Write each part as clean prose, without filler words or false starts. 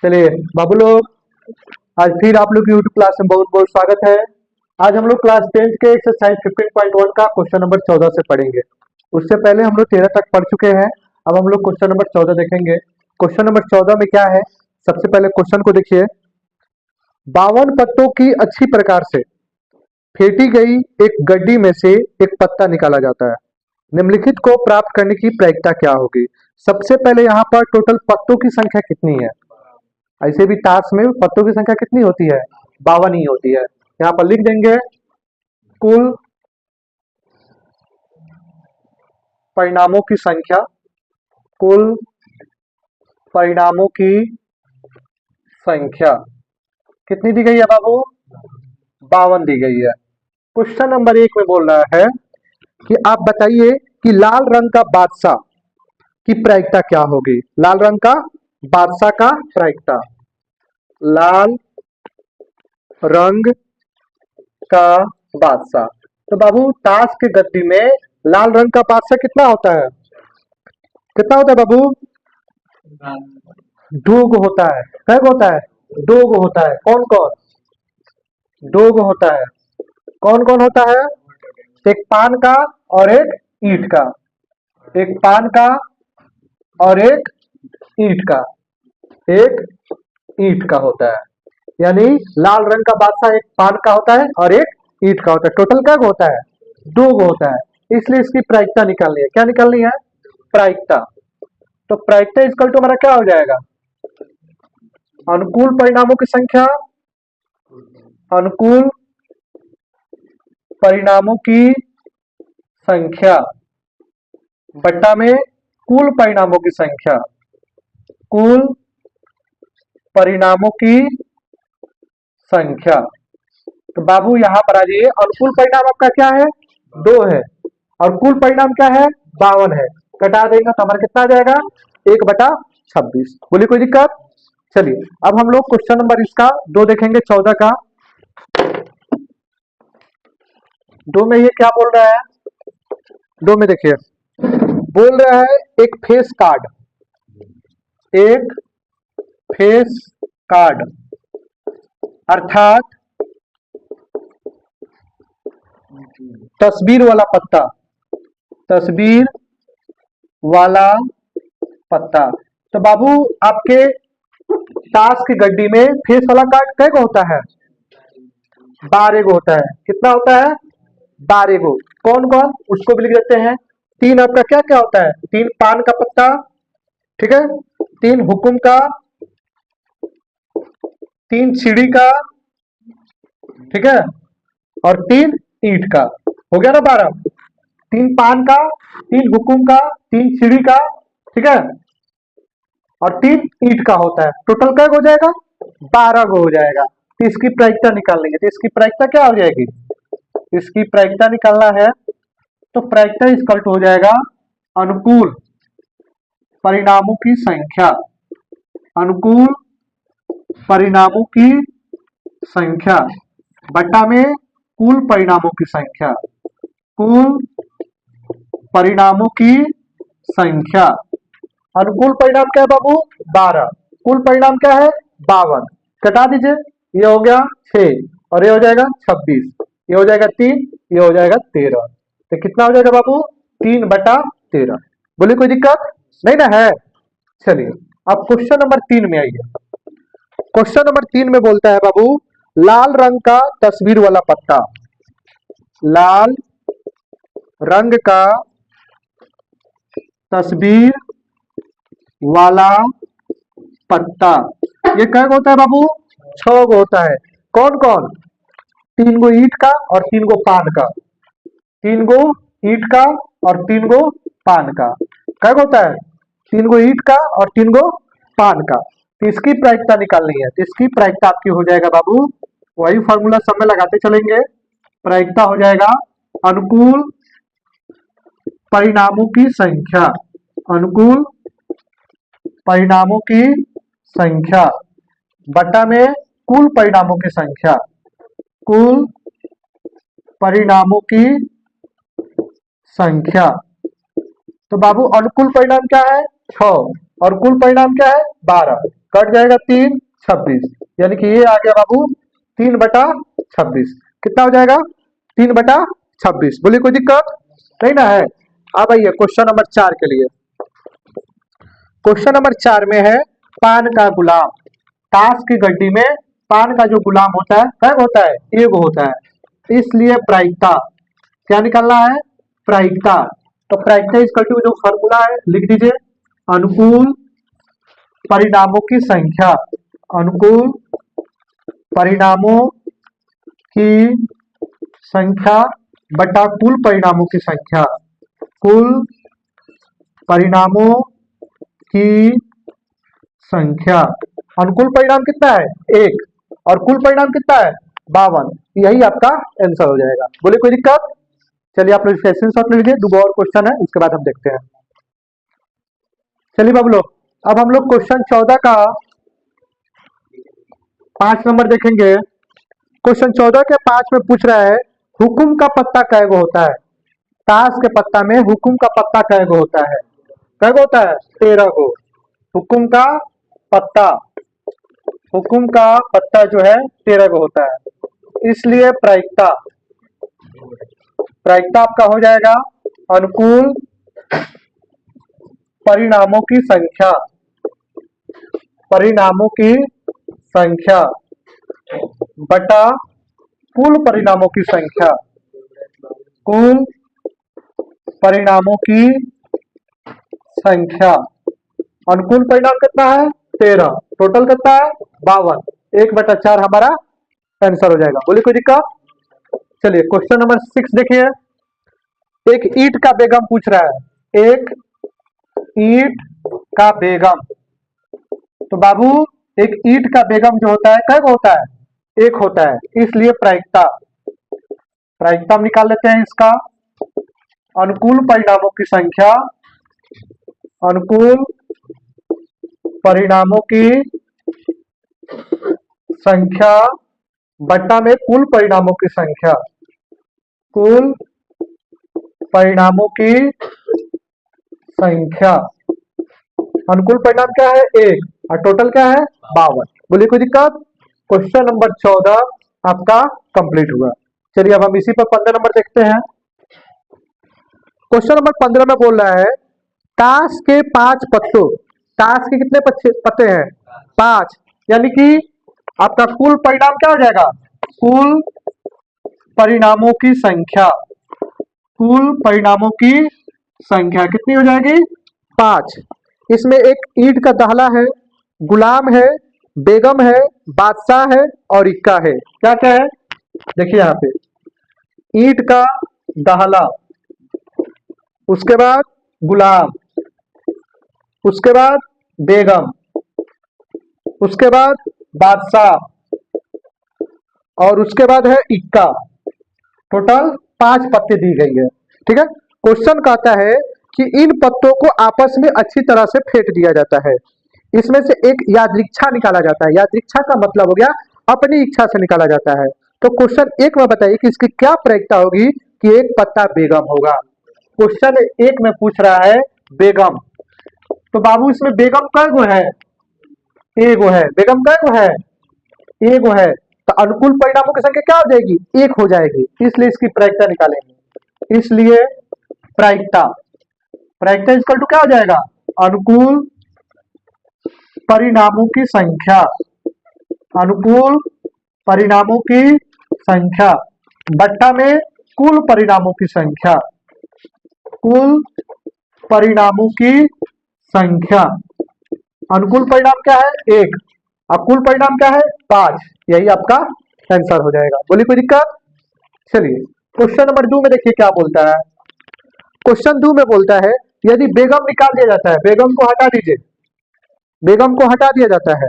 चलिए बाबू लोग, आज फिर आप लोग की यूट्यूब क्लास में बहुत बहुत स्वागत है। आज हम लोग क्लास 10 के एक्सरसाइज 15.1 का क्वेश्चन नंबर 14 से पढ़ेंगे। उससे पहले हम लोग 13 तक पढ़ चुके हैं। अब हम लोग क्वेश्चन नंबर 14 देखेंगे। क्वेश्चन नंबर 14 में क्या है, सबसे पहले क्वेश्चन को देखिए। 52 पत्तों की अच्छी प्रकार से फेंटी गई एक गड्डी में से एक पत्ता निकाला जाता है। निम्नलिखित को प्राप्त करने की प्रायिकता क्या होगी। सबसे पहले यहाँ पर टोटल पत्तों की संख्या कितनी है। ऐसे भी टास्क में पत्तों की संख्या कितनी होती है, 52 ही होती है। यहाँ पर लिख देंगे कुल परिणामों की संख्या। कुल परिणामों की संख्या कितनी दी गई है बाबू, 52 दी गई है। क्वेश्चन नंबर 1 में बोल रहा है कि आप बताइए कि लाल रंग का बादशाह की प्रायिकता क्या होगी। लाल रंग का बादशाह का प्रायिकता, लाल रंग का बादशाह। तो बाबू ताश के गद्दी में लाल रंग का बादशाह कितना होता है, कितना होता है बाबू, दो होता है। कै होता है, दो होता है। कौन कौन, दो होता है। कौन कौन होता है, एक पान का और एक ईंट का। एक पान का और एक ईंट का, एक ईंट का होता है। यानी लाल रंग का बादशाह एक पान का होता है और एक ईंट का होता है। टोटल क्या होता है, दो होता है। इसलिए इसकी प्रायिकता निकालनी है। क्या निकालनी है, प्रायिकता। तो प्रायिकता इक्वल टू हमारा क्या हो जाएगा, अनुकूल परिणामों की संख्या, अनुकूल परिणामों की संख्या बट्टा में कुल परिणामों की संख्या। कुल परिणामों की संख्या। तो बाबू यहां पर आ जाइए, अनुकूल परिणाम आपका क्या है, 2 है, और कुल परिणाम क्या है, 52 है। घटा देगा तो हमारा कितना आ जाएगा, 1/26। बोलिए कोई दिक्कत। चलिए अब हम लोग क्वेश्चन नंबर इसका 2 देखेंगे, 14 का। 2 में ये क्या बोल रहा है, 2 में देखिए बोल रहा है एक फेस कार्ड, एक फेस कार्ड अर्थात तस्वीर वाला पत्ता, तस्वीर वाला पत्ता। तो बाबू आपके ताश की गड्डी में फेस वाला कार्ड कै होता है, 12 गो होता है। कितना होता है, 12 गो। कौन कौन, उसको भी लिख देते हैं। 3 आपका क्या क्या होता है, 3 पान का पत्ता, ठीक है, 3 हुकुम का, 3 सीढ़ी का, ठीक है, और 3 ईंट का। हो गया ना 12। 3 पान का, 3 हुकुम का, 3 सीढ़ी का, ठीक है, और 3 ईंट का होता है। टोटल क्या हो जाएगा, 12 गो हो जाएगा। तो इसकी प्रायिकता निकालनी है। तो इसकी प्रायिकता क्या हो जाएगी, इसकी प्रायिकता निकालना है तो प्रायिकता इक्वल टू हो जाएगा अनुकूल परिणामों की संख्या, अनुकूल परिणामों की संख्या बट्टा में कुल परिणामों की संख्या। कुल परिणामों की संख्या। अनुकूल परिणाम क्या है बाबू, 12। कुल परिणाम क्या है, 52। घटा दीजिए, ये हो गया 6 और ये हो जाएगा 26, ये हो जाएगा 3, ये हो जाएगा 13। तो कितना हो जाएगा बाबू, 3/13। बोलिए कोई दिक्कत नहीं ना है। चलिए अब क्वेश्चन नंबर 3 में आइए। क्वेश्चन नंबर 3 में बोलता है बाबू, लाल रंग का तस्वीर वाला पत्ता, लाल रंग का तस्वीर वाला पत्ता। ये क्या होता है बाबू, 6 गो होता है। कौन कौन, 3 गो ईंट का और 3 गो पान का, 3 गो ईंट का और 3 गो पान का। क्या होता है, 3 गो ईंट का और 3 गो पान का। तो इसकी प्रायिकता निकालनी है। तो इसकी प्रायिकता आपकी हो जाएगा बाबू, वही फॉर्मूला सब में लगाते चलेंगे। प्रायिकता हो जाएगा अनुकूल परिणामों की संख्या, अनुकूल परिणामों की संख्या बट्टा में कुल परिणामों की संख्या। कुल परिणामों की संख्या। तो बाबू अनुकूल परिणाम क्या है, 6 और कुल परिणाम क्या है, 12। कट जाएगा 3, 26, यानी कि ये आ गया बाबू 3/26। कितना हो जाएगा? 3/26। बोलिए कोई दिक्कत नहीं ना है। अब आइए क्वेश्चन नंबर 4 के लिए। क्वेश्चन नंबर 4 में है पान का गुलाम। ताश की गड्डी में पान का जो गुलाम होता है क्या होता है? एक होता है। इसलिए प्रायिकता क्या निकालना है? प्रायिकता। तो प्रायिकता इस करके जो फॉर्मूला है लिख दीजिए, अनुकूल परिणामों की संख्या, अनुकूल परिणामों की संख्या बटा कुल परिणामों की संख्या, कुल परिणामों की संख्या। अनुकूल परिणाम कितना है? 1, और कुल परिणाम कितना है? 52। यही आपका आंसर हो जाएगा। बोले कोई दिक्कत? चलिए आप लोग सेशन शॉट ले लीजिए, दो और क्वेश्चन है उसके बाद हम देखते हैं। चलिए बाबू लोग, अब हम लोग क्वेश्चन 14 का 5 नंबर देखेंगे। क्वेश्चन 14 के 5 में पूछ रहा है हुकुम का पत्ता कैगो होता है? ताश के पत्ता में हुकुम का पत्ता कैगो होता है? कैगो होता है? 13 गो। हुकुम का पत्ता, हुकुम का पत्ता जो है 13 गो होता है। इसलिए प्रायिकता, प्रायिकता आपका हो जाएगा अनुकूल परिणामों की संख्या, परिणामों की संख्या बटा कुल परिणामों की संख्या, कुल परिणामों की संख्या। अनुकूल परिणाम कितना है? 13, टोटल कितना है? 52। 1/4 हमारा आंसर हो जाएगा। बोलिए कोई दिक्कत? चलिए क्वेश्चन नंबर 6 देखिए। एक ईंट का बेगम पूछ रहा है, एक ईंट का बेगम। तो बाबू एक ईंट का बेगम जो होता है कैगो होता है? एक होता है। इसलिए प्रायिकता, प्रायिकता हम निकाल लेते हैं इसका, अनुकूल परिणामों की संख्या, अनुकूल परिणामों की संख्या बट्टा में कुल परिणामों की संख्या, कुल परिणामों की संख्या। अनुकूल परिणाम क्या है? 1, और टोटल क्या है? 52। बोलिए कोई दिक्कत? क्वेश्चन नंबर 14 आपका कंप्लीट हुआ। चलिए अब हम इसी पर 15 नंबर देखते हैं। क्वेश्चन नंबर 15 में बोल रहा है ताश के 5 पत्तों, ताश के कितने पत्ते हैं? 5, यानी कि आपका कुल परिणाम क्या हो जाएगा? कुल परिणामों की संख्या, कुल परिणामों की संख्या कितनी हो जाएगी? 5। इसमें एक ईंट का दहला है, गुलाम है, बेगम है, बादशाह है और इक्का है। क्या क्या है? देखिए यहाँ पे ईंट का दहला, उसके बाद गुलाम, उसके बाद बेगम, उसके बाद बादशाह और उसके बाद है इक्का। टोटल 5 पत्ते दी गई है। ठीक है। क्वेश्चन कहता है कि इन पत्तों को आपस में अच्छी तरह से फेंट दिया जाता है। इसमें से एक यादृच्छा निकाला जाता है। यादृच्छा का मतलब हो गया अपनी इच्छा से निकाला जाता है। तो क्वेश्चन 1 में बताइए कि इसकी क्या प्रायिकता होगी कि एक पत्ता बेगम होगा। क्वेश्चन 1 में पूछ रहा है बेगम। तो बाबू इसमें बेगम कै गो है? एगो है। बेगम कै गो है? एगो है। तो अनुकूल परिणामों की संख्या क्या हो जाएगी? 1 हो जाएगी। इसलिए इसकी प्रायिकता निकालेंगे। इसलिए प्रायिकता, प्रायिकता इक्वल टू क्या हो जाएगा? अनुकूल परिणामों की संख्या, अनुकूल परिणामों की संख्या बट्टा में कुल परिणामों की संख्या, कुल परिणामों की संख्या। अनुकूल परिणाम क्या है? 1, और कुल परिणाम क्या है? 5। यही आपका आंसर हो जाएगा। बोलिए कोई दिक्कत? चलिए क्वेश्चन नंबर 2 में देखिए क्या बोलता है। क्वेश्चन 2 में बोलता है यदि बेगम निकाल दिया जाता है, बेगम को हटा दीजिए, बेगम को हटा दिया जाता है,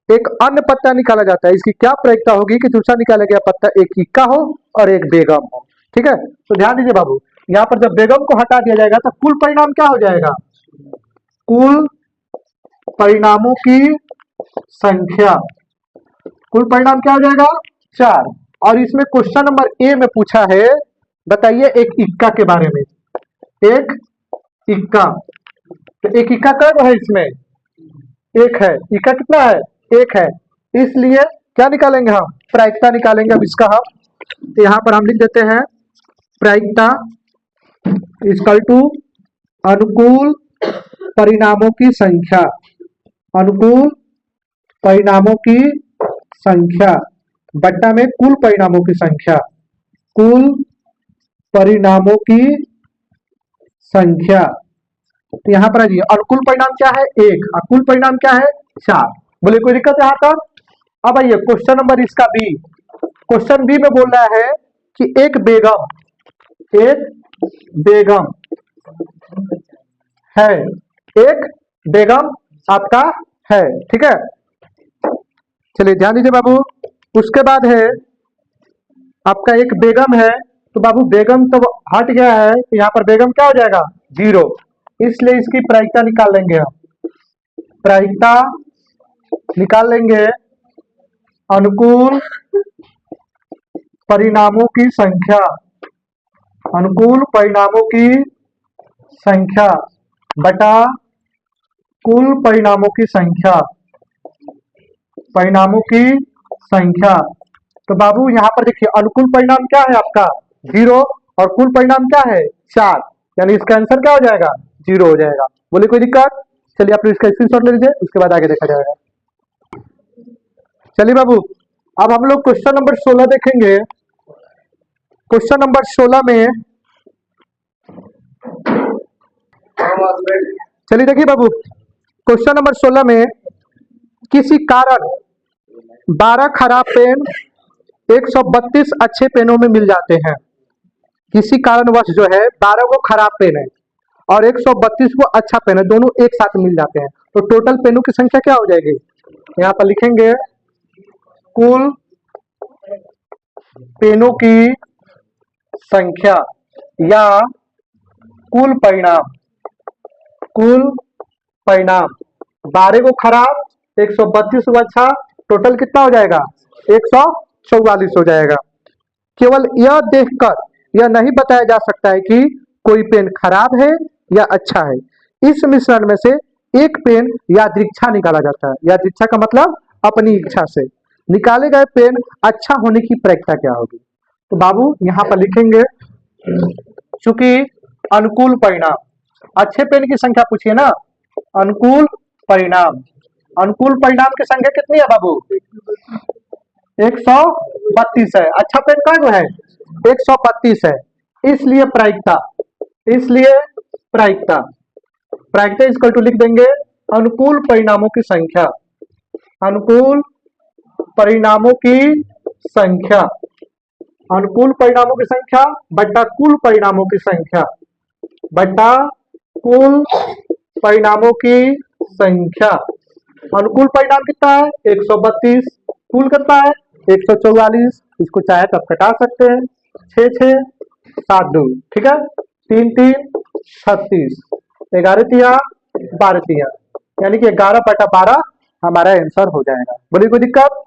एक अन्य पत्ता निकाला जाता है। इसकी क्या प्रायिकता होगी कि दूसरा निकाला गया पत्ता एक इक्का हो और एक बेगम हो। ठीक है। तो ध्यान दीजिए बाबू, यहाँ पर जब बेगम को हटा दिया जाएगा तो कुल परिणाम क्या हो जाएगा? कुल परिणामों की संख्या, कुल परिणाम क्या हो जाएगा? 4। और इसमें क्वेश्चन नंबर ए में पूछा है, बताइए एक इक्का के बारे में। एक इक्का, तो एक इक्का कब है इसमें? एक है, ई का कितना है, एक है, इसलिए क्या निकालेंगे हम, प्रायिकता निकालेंगे। अब इसका हम तो यहाँ पर हम लिख देते हैं प्रायिकता इक्वल टू अनुकूल परिणामों की संख्या, अनुकूल परिणामों की संख्या बट्टा में कुल परिणामों की संख्या, कुल परिणामों की संख्या। तो यहाँ पर आइए, अनुकूल परिणाम क्या है, एक, और कुल परिणाम क्या है, 4। बोले कोई दिक्कत यहाँ तक। अब आइए क्वेश्चन नंबर इसका बी। क्वेश्चन बी में बोल रहा है कि एक बेगम है, एक बेगम आपका है, ठीक है। चलिए ध्यान दीजिए बाबू। उसके बाद है आपका एक बेगम है, तो बाबू बेगम तो हट गया है, तो यहाँ पर बेगम क्या हो जाएगा, 0, इसलिए इसकी प्रायिकता निकाल लेंगे हम। प्रायिकता निकाल लेंगे अनुकूल परिणामों की संख्या, अनुकूल परिणामों की संख्या बटा कुल परिणामों की संख्या, परिणामों की संख्या। तो बाबू यहाँ पर देखिए अनुकूल परिणाम क्या है आपका 0 और कुल परिणाम क्या है 4, यानी इसका आंसर क्या हो जाएगा 0 हो जाएगा। बोले कोई दिक्कत। चलिए आप इसका स्क्रीनशॉट ले लीजिए, उसके बाद आगे देखा जाएगा। चलिए बाबू अब हम लोग क्वेश्चन नंबर 16 देखेंगे। क्वेश्चन नंबर 16 में चलिए देखिए बाबू, क्वेश्चन नंबर 16 में किसी कारण 12 खराब पेन 132 अच्छे पेनों में मिल जाते हैं। किसी कारणवश जो है 12 को खराब पेन है और 132 को अच्छा पेन है, दोनों एक साथ मिल जाते हैं, तो टोटल पेनों की संख्या क्या हो जाएगी। यहाँ पर लिखेंगे कुल पेनों की संख्या या कुल परिणाम, कुल परिणाम 12 को खराब 132 को अच्छा, टोटल कितना हो जाएगा 144 हो जाएगा। केवल यह देखकर यह नहीं बताया जा सकता है कि कोई पेन खराब है या अच्छा है। इस मिश्रण में से एक पेन यादृच्छा निकाला जाता है। यादृच्छा का मतलब अपनी इच्छा से। निकाले गए पेन अच्छा होने की प्रायिकता क्या होगी। तो बाबू यहाँ पर लिखेंगे, चूंकि अनुकूल परिणाम, अच्छे पेन की संख्या पूछिए ना, अनुकूल परिणाम, अनुकूल परिणाम की संख्या कितनी है बाबू 132 है, अच्छा पेन का है 132 है, इसलिए प्रायिकता, इसलिए प्रायिकता, प्रायिकता इसको टू लिख देंगे अनुकूल परिणामों की संख्या, अनुकूल परिणामों की संख्या, अनुकूल परिणामों की संख्या बट्टा कुल परिणामों की संख्या, बट्टा कुल परिणामों की संख्या। अनुकूल परिणाम कितना है 132, कुल कितना है 144, इसको चाहे तो आप घटा सकते हैं, 6 6 7 2, ठीक है, 3 3 36, 11 तिया 12 तिया, यानी कि 11/12 हमारा आंसर हो जाएगा। बोलिए कोई दिक्कत।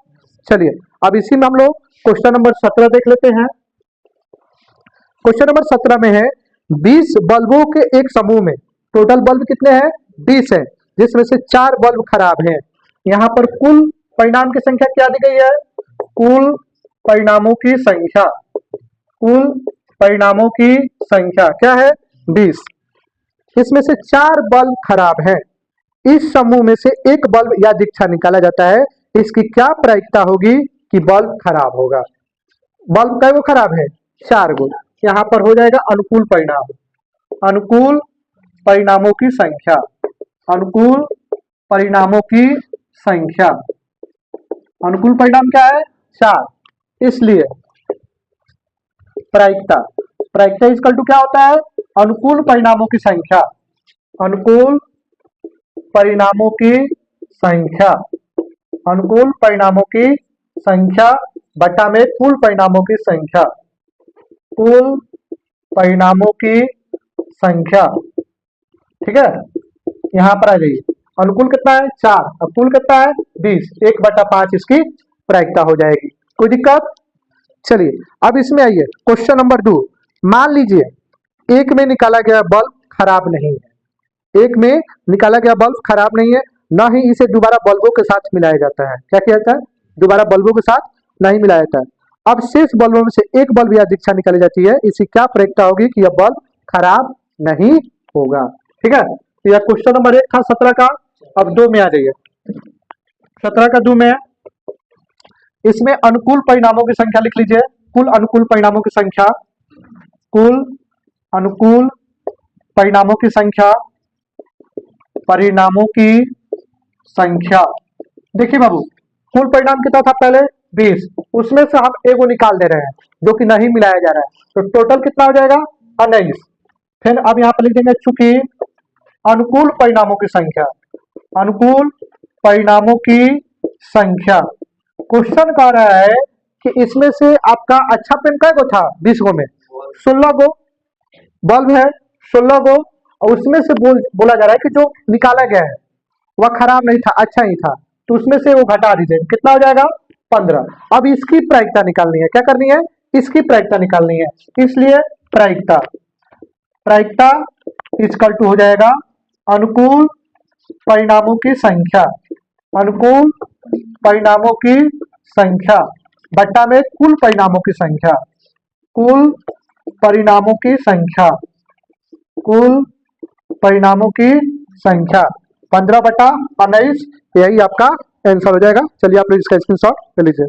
चलिए अब इसी में हम लोग क्वेश्चन नंबर 17 देख लेते हैं। क्वेश्चन नंबर 17 में है 20 बल्बों के एक समूह में टोटल बल्ब कितने हैं 20 है, जिसमें से 4 बल्ब खराब हैं। यहाँ पर कुल परिणाम की संख्या क्या दी गई है, कुल परिणामों की संख्या, कुल परिणामों की संख्या क्या है 20, इसमें से 4 बल्ब खराब हैं। इस समूह में से एक बल्ब यादृच्छा निकाला जाता है, इसकी क्या प्रायिकता होगी कि बल्ब खराब होगा। बल्ब कई गो खराब है 4 गो, यहाँ पर हो जाएगा अनुकूल परिणाम, अनुकूल परिणामों की संख्या, अनुकूल परिणामों की संख्या, अनुकूल परिणाम क्या है 4, इसलिए प्रायिकता, प्रायिकता इक्वल टू क्या होता है अनुकूल परिणामों की संख्या, अनुकूल परिणामों की संख्या, अनुकूल परिणामों की संख्या बटा में कुल परिणामों की संख्या, कुल परिणामों की संख्या, ठीक है। यहां पर आ जाइए, अनुकूल कितना है 4 और कुल कितना है 20, 1/5 इसकी प्रायिकता हो जाएगी। कोई दिक्कत। चलिए अब इसमें आइए क्वेश्चन नंबर 2। मान लीजिए एक में निकाला गया बल्ब खराब नहीं है, एक में निकाला गया बल्ब खराब नहीं है, ना ही इसे दोबारा बल्बों के साथ मिलाया जाता है। क्या किया जाता है? दोबारा बल्बों के साथ नहीं मिलाया जाता है। अब शेष बल्बों में से एक बल्ब या दीक्षा निकाली जाती है, इसकी क्या प्रयोक्ता होगी कि यह बल्ब खराब नहीं होगा। ठीक है, तो यह क्वेश्चन नंबर 1 था 17 का। अब 2 में आ जाइए। 17 का 2 में इसमें अनुकूल परिणामों की संख्या लिख लीजिए। कुल अनुकूल परिणामों की संख्या, कुल अनुकूल परिणामों की संख्या, परिणामों की संख्या। देखिए बाबू, कुल परिणाम कितना था पहले? 20, उसमें से हम एगो निकाल दे रहे हैं जो कि नहीं मिलाया जा रहा है, तो टोटल कितना हो जाएगा? 19। फिर अब यहाँ पर लिख देंगे चूंकि अनुकूल परिणामों की संख्या, अनुकूल परिणामों की संख्या। क्वेश्चन कह रहा है कि इसमें से आपका अच्छा पेन कै गो था? 20 गो में 16 गो बल्ब है, 16 गो, और उसमें से बोला जा रहा है कि जो निकाला गया है वह खराब नहीं था, अच्छा ही था, तो उसमें से वो घटा दीजिए। कितना हो जाएगा? 15। अब इसकी प्रायिकता निकालनी है। क्या करनी है? इसकी प्रायिकता निकालनी है। इसलिए प्रायिकता, प्रायिकता इक्वल टू हो जाएगा अनुकूल परिणामों की संख्या, अनुकूल परिणामों की संख्या बट्टा में कुल परिणामों की संख्या, कुल परिणामों की संख्या, कुल परिणामों की संख्या 15/19, यही आपका आंसर हो जाएगा। चलिए आप लोग इसका स्क्रीनशॉट ले लीजिए।